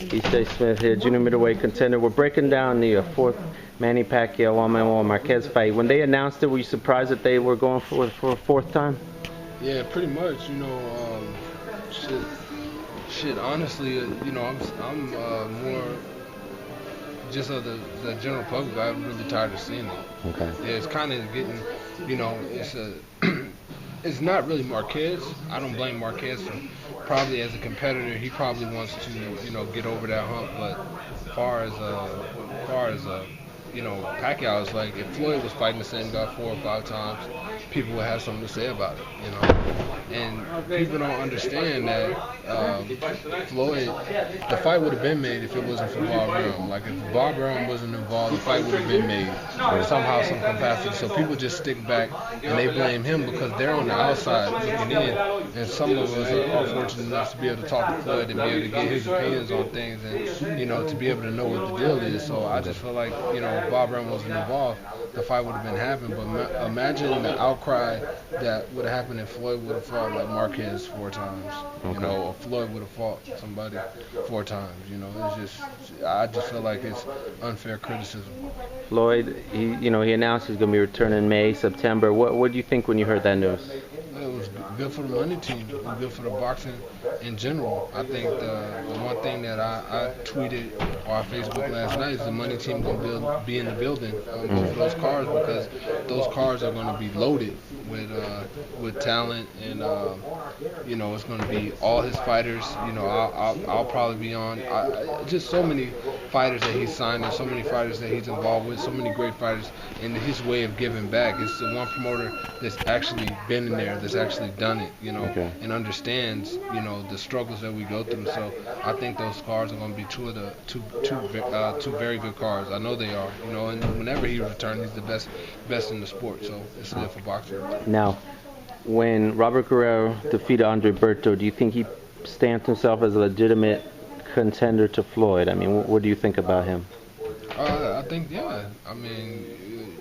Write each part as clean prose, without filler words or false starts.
Ishe Smith here, junior middleweight contender. We're breaking down the fourth Manny Pacquiao Juan Manuel Marquez fight. When they announced it, were you surprised that they were going for a fourth time? Yeah, pretty much. Shit. Honestly, I'm more just of the general public. I'm really tired of seeing it. Okay. Yeah, it's kind of getting, it's a. It's not really Marquez. I don't blame Marquez for probably as a competitor. He probably wants to, get over that hump. But far as Pacquiao is like, if Floyd was fighting the same guy 4 or 5 times, people would have something to say about it, And people don't understand that Floyd, the fight would have been made if it wasn't for Bob Arum. Like if Bob Arum wasn't involved, the fight would have been made somehow, some capacity. So people just stick back and they blame him because they're on the outside looking in. And some of us are fortunate enough to be able to talk to Floyd and be able to get his opinions on things and, to be able to know what the deal is. So I just feel like, if Bob Arum wasn't involved, the fight would have been happening. But imagine the outcry that would have happened if Floyd would have fought like Marquez 4 times, or Floyd would have fought somebody 4 times. I just feel like it's unfair criticism. Floyd, he announced he's going to be returning in May, September. What did you think when you heard that news? It was good for the money team. It was good for the boxing in general. I think the one thing that I tweeted on Facebook last night is the money team going to be in the building on both of those cards because those cards are going to be loaded with talent and it's going to be all his fighters. I'll probably be on. Just so many fighters that he's signed and so many fighters that he's involved with, so many great fighters, and his way of giving back. It's the one promoter that's actually been in there, that's actually done it, and understands, the struggles that we go through. So I think those cards are going to be two very good cards. I know they are, and whenever he returns, he's the best in the sport. So it's good for boxing. Now, when Robert Guerrero defeated Andre Berto, do you think he stamped himself as a legitimate contender to Floyd? I mean, what do you think about him? I think, yeah. I mean,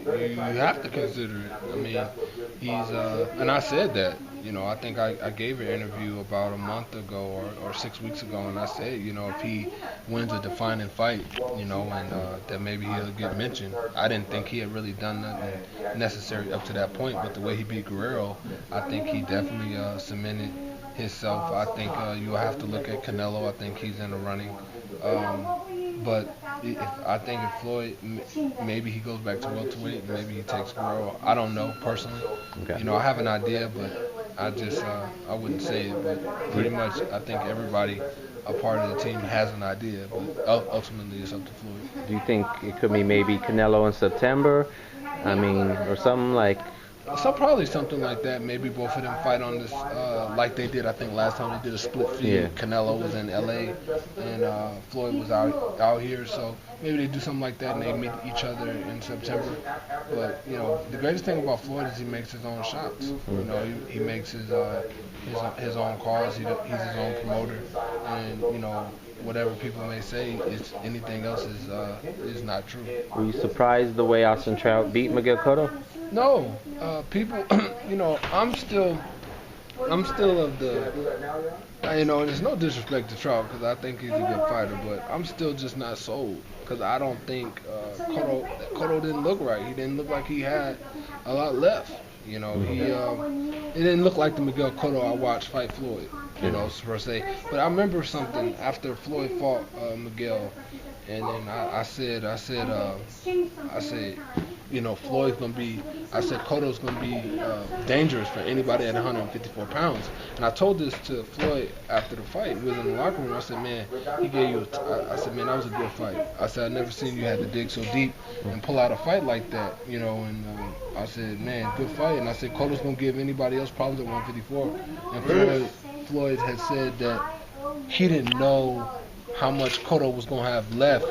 you have to consider it. I mean, he's, and I said that, I think I gave an interview about a month ago or 6 weeks ago, and I said, if he wins a defining fight, and that maybe he'll get mentioned. I didn't think he had really done nothing necessary up to that point, but the way he beat Guerrero, I think he definitely cemented himself. I think you'll have to look at Canelo. I think he's in the running. But I think if Floyd, maybe he goes back to welterweight, maybe he takes Guerrero. I don't know personally. Okay. I have an idea, but I just I wouldn't say it. But pretty much, I think everybody, a part of the team, has an idea. But ultimately, it's up to Floyd. Do you think it could be maybe Canelo in September? I mean, or something like. So probably something like that. Maybe both of them fight on this, like they did. I think last time they did a split field. Yeah. Canelo was in L.A. and Floyd was out here. So maybe they do something like that and they meet each other in September. But the greatest thing about Floyd is he makes his own shots. He makes his own calls. He's his own promoter, and whatever people may say, anything else is not true. Were you surprised the way Austin Trout beat Miguel Cotto? No, people. I'm still of the. There's no disrespect to Trout because I think he's a good fighter, but I'm still just not sold because I don't think Cotto didn't look right. He didn't look like he had a lot left. It didn't look like the Miguel Cotto I watched fight Floyd. Per se. But I remember something after Floyd fought Miguel, and then I said, Floyd's gonna be. I said Cotto's gonna be dangerous for anybody at 154 pounds. And I told this to Floyd after the fight. We was in the locker room. I said, man, he gave you. I said, man, that was a good fight. I said, I never seen you had to dig so deep and pull out a fight like that. And I said, man, good fight. And I said, Cotto's gonna give anybody else problems at 154. And Floyd had said that he didn't know how much Cotto was gonna have left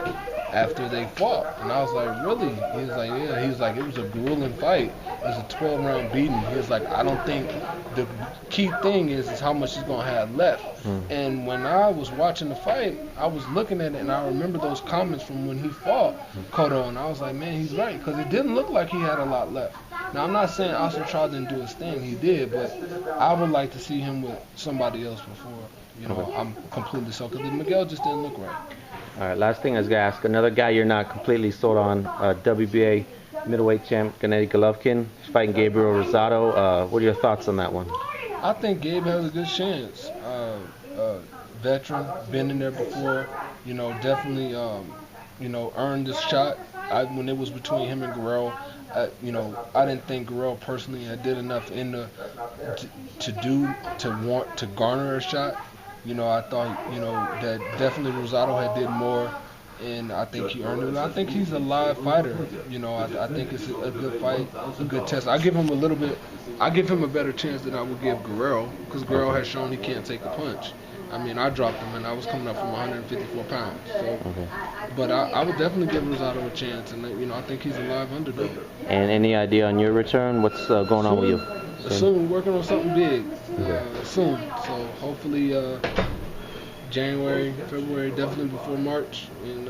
after they fought. And I was like, really? He was like, yeah. He was like, it was a grueling fight. It was a 12-round beating. He was like, I don't think the key thing is how much he's going to have left. And when I was watching the fight, I was looking at it, and I remember those comments from when he fought Cotto, and I was like, man, he's right, because it didn't look like he had a lot left. Now, I'm not saying Austin Trout didn't do his thing. He did, but I would like to see him with somebody else I'm completely sold because Miguel just didn't look right. All right, last thing I was going to ask, another guy you're not completely sold on, WBA middleweight champ Gennady Golovkin. He's fighting Gabriel Rosado. What are your thoughts on that one? I think Gabe has a good chance. Veteran, been in there before, definitely, earned this shot. When it was between him and Guerrero, I didn't think Guerrero personally had did enough to want to garner a shot. I thought, that definitely Rosado had did more, and I think he earned it. I think he's a live fighter. I think it's a good fight, a good test. I give him a better chance than I would give Guerrero, because Guerrero has shown he can't take a punch. I dropped him, and I was coming up from 154 pounds. So, but I would definitely give Rosado a chance, and I think he's a live underdog. And any idea on your return? What's going on with you? Soon, working on something big. Soon. So hopefully January, February, definitely before March, and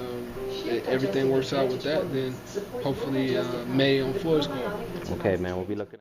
everything works out with that. Then hopefully May on Floyd's card. Okay, man. We'll be looking.